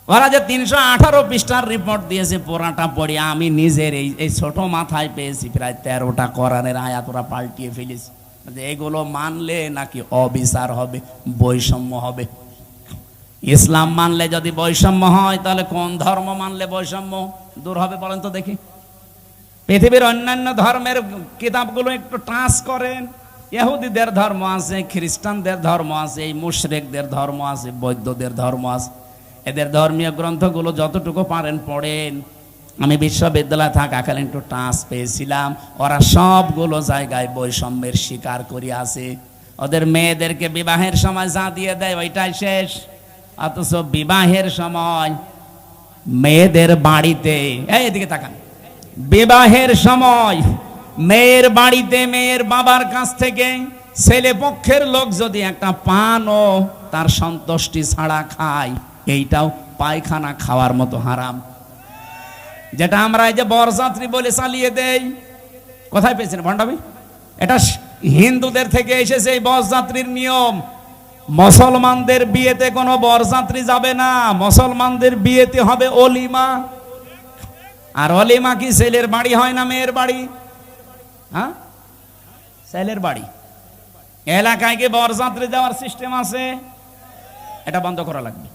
ওরা যে 318 পৃষ্ঠার রিপোর্ট দিয়েছে পুরাটা পড়ে আমি নিজের এই ছোট মাথায় পেয়েছি প্রায় 13টা কোরআনের আয়াত ওরা পাল্টিয়ে ফেলেছে। এগুলো মানলে নাকি অবিচার হবে, বৈষম্য হবে। ইসলাম মানলে যদি বৈষম্য হয় তাহলে কোন ধর্ম মানলে বৈষম্য দূর হবে বলেন তো দেখি? পৃথিবীর অন্যান্য ধর্মের কিতাবগুলো একটু টাচ করেন। ইহুদিদের ধর্ম আছে, খ্রিস্টানদের ধর্ম আছে, এই মুশরিকদের ধর্ম আছে, বৌদ্ধদের ধর্ম আছে। এদের ধর্মীয় গ্রন্থগুলো যতটুকু পারেন পড়েন। আমি বিশ্ববিদ্যালয়ে থাকাকালীন একটু টাচ পেয়েছিলাম, ওরা সবগুলো জায়গায় বৈষম্যের শিকার করে আছে। ওদের মেয়েদেরকে বিবাহের সময় যা দিয়ে দেয় ওইটাই শেষ, অথচ বিবাহের সময় মেয়েদের বাড়িতে, এদিকে তাকান, বিবাহের সময় মেয়ের বাড়িতে মেয়ের বাবার কাছ থেকে ছেলে পক্ষের লোক যদি একটা পানও তার সন্তুষ্টি ছাড়া খায়, এইটাও পায়খানা খাওয়ার মতো হারাম। যেটা আমরা এই যে বরযাত্রী বলে চালিয়ে দেই, কোথায় পেয়েছেন ভণ্ডামি? এটা হিন্দুদের থেকে এসেছে এই বরযাত্রীর নিয়ম। মুসলমানদের বিয়েতে কোনো বরযাত্রী যাবে না, মুসলমানদের বিয়েতে হবে অলিমা। আর অলিমা কি ছেলের বাড়ি হয় না মেয়ের বাড়ি? হ্যাঁ, ছেলের বাড়ি। এলাকায় কি বরযাত্রী যাওয়ার সিস্টেম আছে? এটা বন্ধ করা লাগবে।